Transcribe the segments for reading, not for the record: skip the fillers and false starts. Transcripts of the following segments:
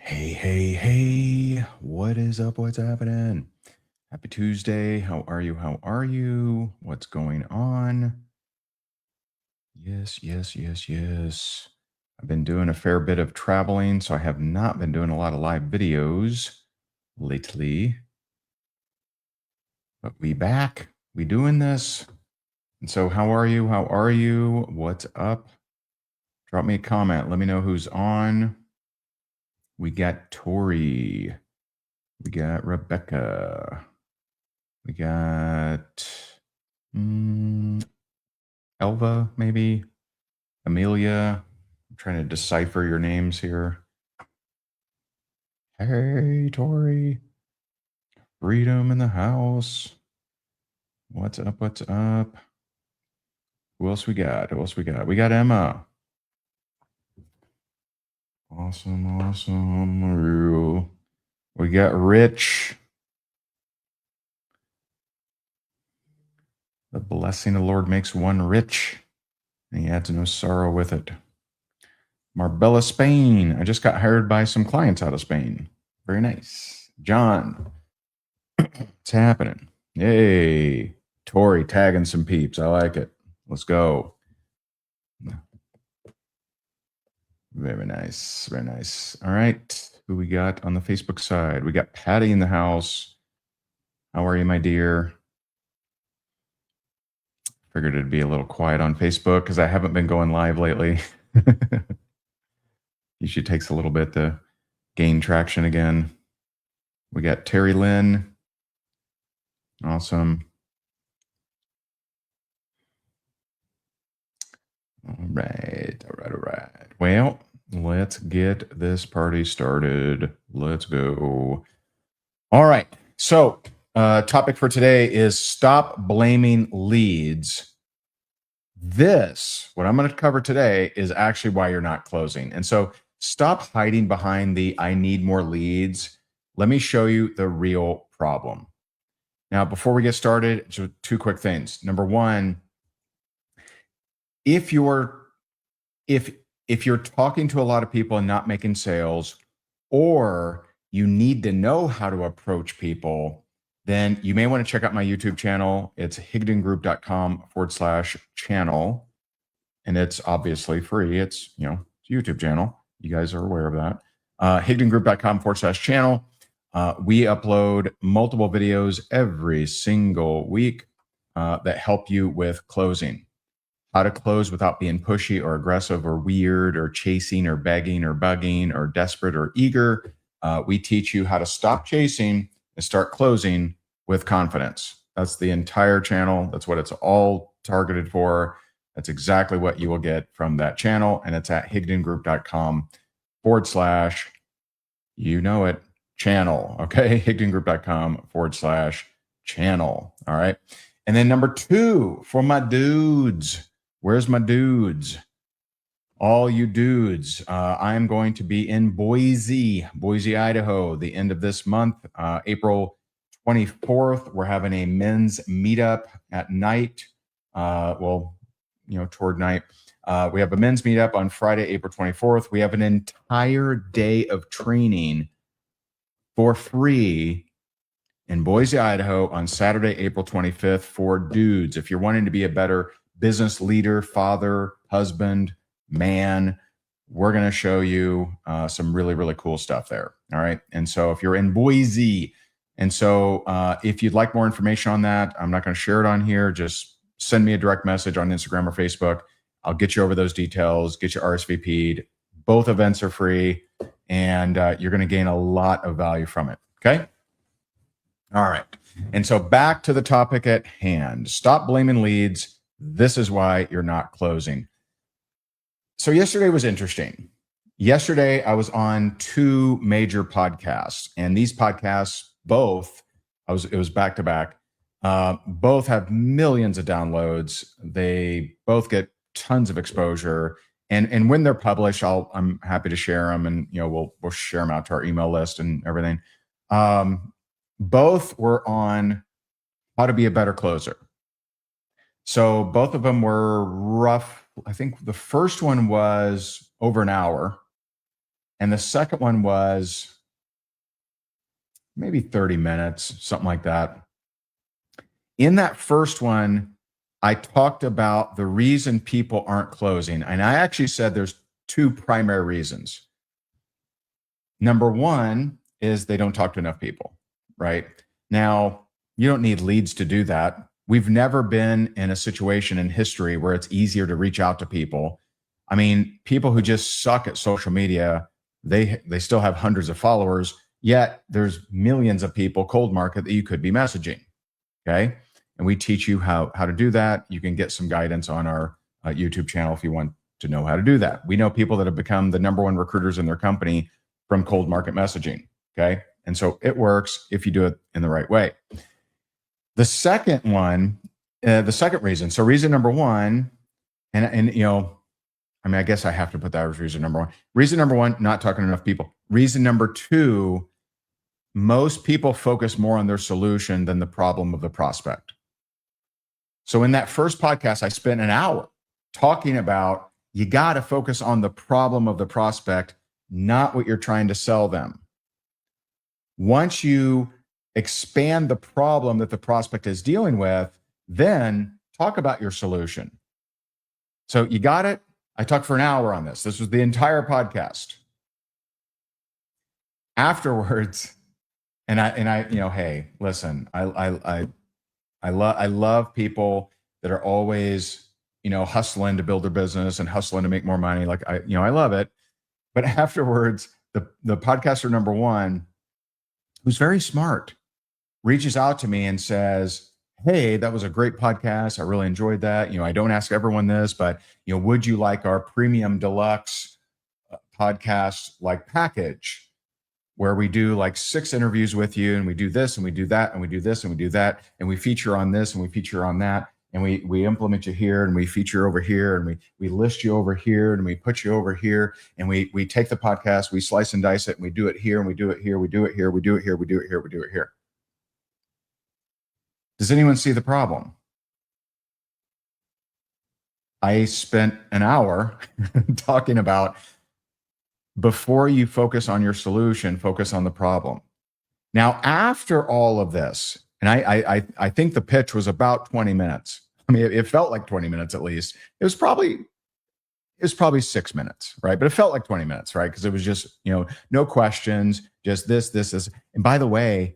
Hey, what is up? What's happening? Happy Tuesday. How are you? How are you? What's going on? Yes. I've been doing a fair bit of traveling, so I have not been doing a lot of live videos lately. But we back. We doing this. And so how are you? How are you? What's up? Drop me a comment. Let me know who's on. We got Tori. We got Rebecca. We got Elva, maybe Amelia. I'm trying to decipher your names here. Hey, Tori. Freedom in the house. What's up? What's up? Who else we got? Who else we got? We got Emma. Awesome. We got Rich. The blessing of the Lord makes one rich, and he adds no sorrow with it. Marbella, Spain. I just got hired by some clients out of Spain. Very nice. John. What's happening? Yay. Tori tagging some peeps. I like it. Let's go. Very nice. Very nice. All right. Who we got on the Facebook side? We got Patty in the house. How are you, my dear? Figured it'd be a little quiet on Facebook because I haven't been going live lately. Usually takes a little bit to gain traction again. We got Terry Lynn. Awesome. All right. Well, let's get this party started. Let's go. All right. So, topic for today is stop blaming leads. What I'm going to cover today is actually why you're not closing. And so stop hiding behind the I need more leads. Let me show you the real problem. Now, before we get started, just two quick things. Number one, if you're talking to a lot of people and not making sales, or you need to know how to approach people, then you may want to check out my YouTube channel. It's higdongroup.com/channel. And it's obviously free. It's a YouTube channel. You guys are aware of that. higdongroup.com/channel. We upload multiple videos every single week that help you with closing. How to close without being pushy or aggressive or weird or chasing or begging or bugging or desperate or eager. We teach you how to stop chasing and start closing with confidence. That's the entire channel. That's what it's all targeted for. That's exactly what you will get from that channel. And it's at higdongroup.com/channel. Okay. higdongroup.com/channel. All right. And then number two, for my dudes. Where's my dudes? All you dudes. I am going to be in Boise, Idaho, the end of this month, April 24th. We're having a men's meetup at night. Toward night. We have a men's meetup on Friday, April 24th. We have an entire day of training for free in Boise, Idaho on Saturday, April 25th for dudes. If you're wanting to be a better business leader, father, husband, man, we're going to show you some really, really cool stuff there. All right. And so if you're in Boise, and so if you'd like more information on that, I'm not going to share it on here. Just send me a direct message on Instagram or Facebook. I'll get you over those details, get you RSVP'd. Both events are free, and you're going to gain a lot of value from it. Okay. All right. And so back to the topic at hand. Stop blaming leads. This is why you're not closing. So yesterday was interesting. Yesterday, I was on two major podcasts, and these podcasts it was back to back. Both have millions of downloads. They both get tons of exposure. And when they're published, I'm happy to share them, and we'll share them out to our email list and everything. Both were on how to be a better closer. So both of them were rough. I think the first one was over an hour, And the second one was maybe 30 minutes, something like that. In that first one, I talked about the reason people aren't closing. And I actually said there's two primary reasons. Number one is they don't talk to enough people, right? Now, you don't need leads to do that. We've never been in a situation in history where it's easier to reach out to people. I mean, people who just suck at social media, they still have hundreds of followers, yet there's millions of people cold market that you could be messaging, okay? And we teach you how to do that. You can get some guidance on our YouTube channel if you want to know how to do that. We know people that have become the number one recruiters in their company from cold market messaging, okay? And so it works if you do it in the right way. The second one, the second reason, so reason number one, and you know, I mean, I guess I have to put that as reason number one. Reason number one, not talking to enough people. Reason number two, most people focus more on their solution than the problem of the prospect. So in that first podcast, I spent an hour talking about you got to focus on the problem of the prospect, not what you're trying to sell them. Once you expand the problem that the prospect is dealing with, then talk about your solution. So you got it? I talked for an hour on this. This was the entire podcast. Afterwards, and I, you know, hey, listen, I love people that are always, you know, hustling to build their business and hustling to make more money. Like I love it. But afterwards, the podcaster number one, who's very smart, reaches out to me and says, hey, that was a great podcast. I really enjoyed that. You know, I don't ask everyone this, but, you know, would you like our premium deluxe podcast like package where we do like 6 interviews with you and we do this and we do that and we do this and we do that and we feature on this and we feature on that and we implement you here and we feature over here and we list you over here and we put you over here and we take the podcast, we slice and dice it and we do it here and we do it here, we do it here, we do it here, we do it here, we do it here. Does anyone see the problem? I spent an hour talking about before you focus on your solution, focus on the problem. Now, after all of this, and I think the pitch was about 20 minutes. I mean, it felt like 20 minutes at least. It was probably 6 minutes, right? But it felt like 20 minutes, right? Because it was just, you know, no questions, just this. And by the way,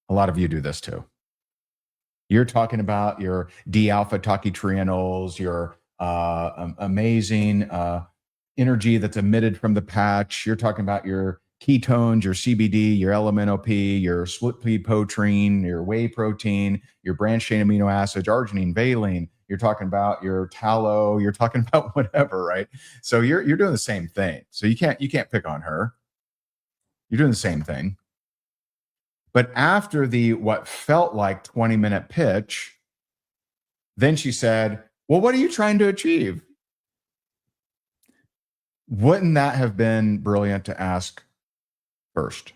a lot of you do this too. You're talking about your D-alpha tocotrienols, your amazing energy that's emitted from the patch. You're talking about your ketones, your CBD, your LMNOP, your split pea potrine, your whey protein, your branched chain amino acids, arginine, valine. You're talking about your tallow. You're talking about whatever, right? So you're doing the same thing. So you can't pick on her. You're doing the same thing. But after the what felt like 20-minute pitch, then she said, well, what are you trying to achieve? Wouldn't that have been brilliant to ask first?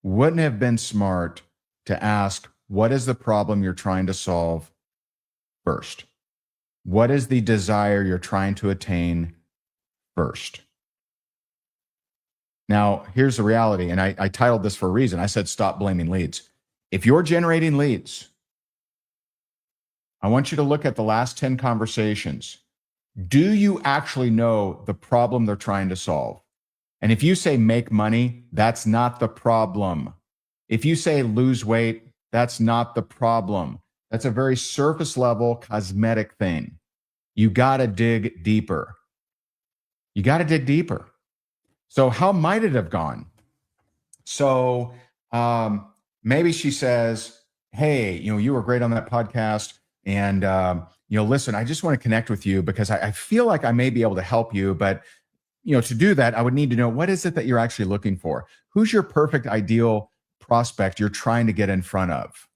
Wouldn't it have been smart to ask, what is the problem you're trying to solve first? What is the desire you're trying to attain first? Now, here's the reality, and I titled this for a reason. I said, stop blaming leads. If you're generating leads, I want you to look at the last 10 conversations. Do you actually know the problem they're trying to solve? And if you say make money, that's not the problem. If you say lose weight, that's not the problem. That's a very surface level cosmetic thing. You got to dig deeper. You got to dig deeper. So how might it have gone? So maybe she says, hey, you know, you were great on that podcast. And, you know, listen, I just want to connect with you because I feel like I may be able to help you. But, you know, to do that, I would need to know, what is it that you're actually looking for? Who's your perfect ideal prospect you're trying to get in front of?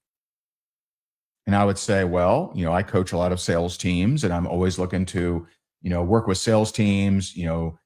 And I would say, well, you know, I coach a lot of sales teams and I'm always looking to, you know, work with sales teams, you know,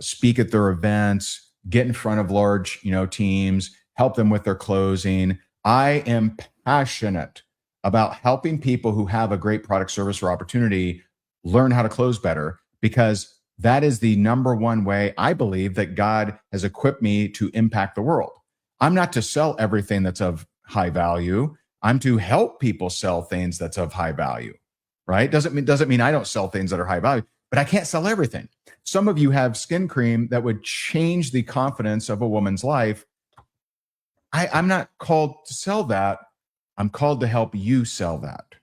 speak at their events, get in front of large, you know, teams, help them with their closing. I am passionate about helping people who have a great product, service, or opportunity learn how to close better, because That is the number one way I believe that God has equipped me to impact the world. I'm not to sell everything that's of high value. I'm to help people sell things that's of high value, right? Doesn't mean I don't sell things that are high value, but I can't sell everything. Some of you have skin cream that would change the confidence of a woman's life. I'm not called to sell that. I'm called to help you sell that.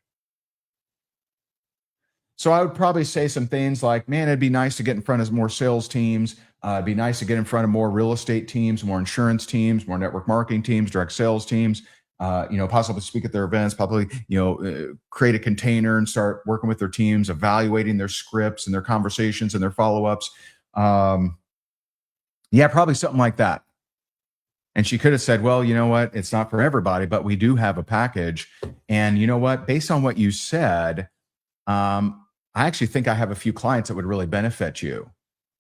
So I would probably say some things like, man, it'd be nice to get in front of more sales teams. It'd be nice to get in front of more real estate teams, more insurance teams, more network marketing teams, direct sales teams, possibly speak at their events, probably, create a container and start working with their teams, evaluating their scripts and their conversations and their follow-ups. Probably something like that. And she could have said, well, you know what? It's not for everybody, but we do have a package. And you know what? Based on what you said, I actually think I have a few clients that would really benefit you.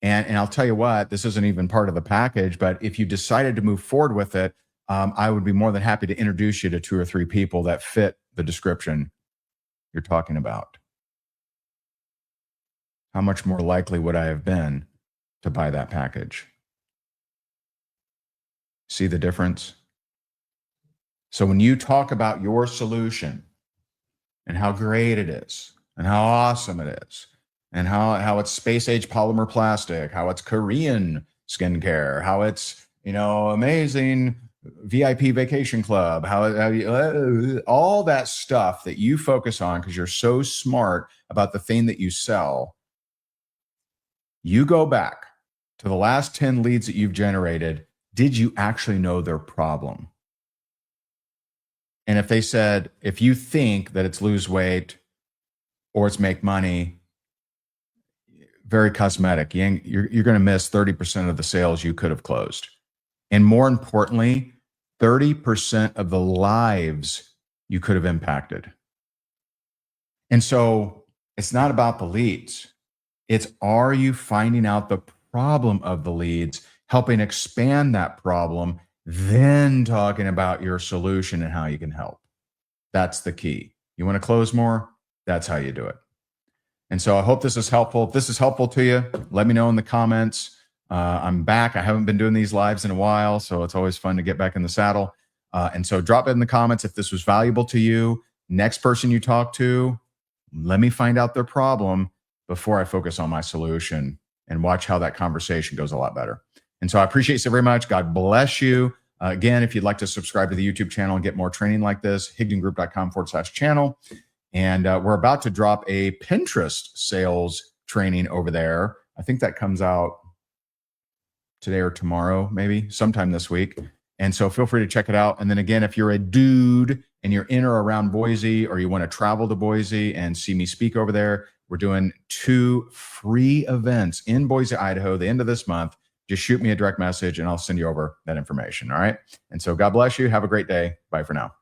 And I'll tell you what, this isn't even part of the package, but if you decided to move forward with it, I would be more than happy to introduce you to 2 or 3 people that fit the description you're talking about. How much more likely would I have been to buy that package? See the difference? So when you talk about your solution and how great it is and how awesome it is and how it's space age polymer plastic, how it's Korean skincare, how it's, amazing VIP vacation club, how all that stuff that you focus on because you're so smart about the thing that you sell, you go back to the last 10 leads that you've generated. Did you actually know their problem? And if they said, if you think that it's lose weight or it's make money, very cosmetic, you're going to miss 30% of the sales you could have closed. And more importantly, 30% of the lives you could have impacted. And so it's not about the leads. It's, are you finding out the problem of the leads, helping expand that problem, then talking about your solution and how you can help? That's the key. You want to close more? That's how you do it. And so I hope this is helpful. If this is helpful to you, let me know in the comments. I'm back. I haven't been doing these lives in a while, so it's always fun to get back in the saddle. And so drop it in the comments if this was valuable to you. Next person you talk to, let me find out their problem before I focus on my solution, and watch how that conversation goes a lot better. And so I appreciate you so very much. God bless you. Again, if you'd like to subscribe to the YouTube channel and get more training like this, higdongroup.com/channel. And we're about to drop a Pinterest sales training over there. I think that comes out today or tomorrow, maybe sometime this week. And so feel free to check it out. And then again, if you're a dude and you're in or around Boise, or you want to travel to Boise and see me speak over there, we're doing 2 free events in Boise, Idaho, the end of this month. Just shoot me a direct message and I'll send you over that information. All right. And so God bless you. Have a great day. Bye for now.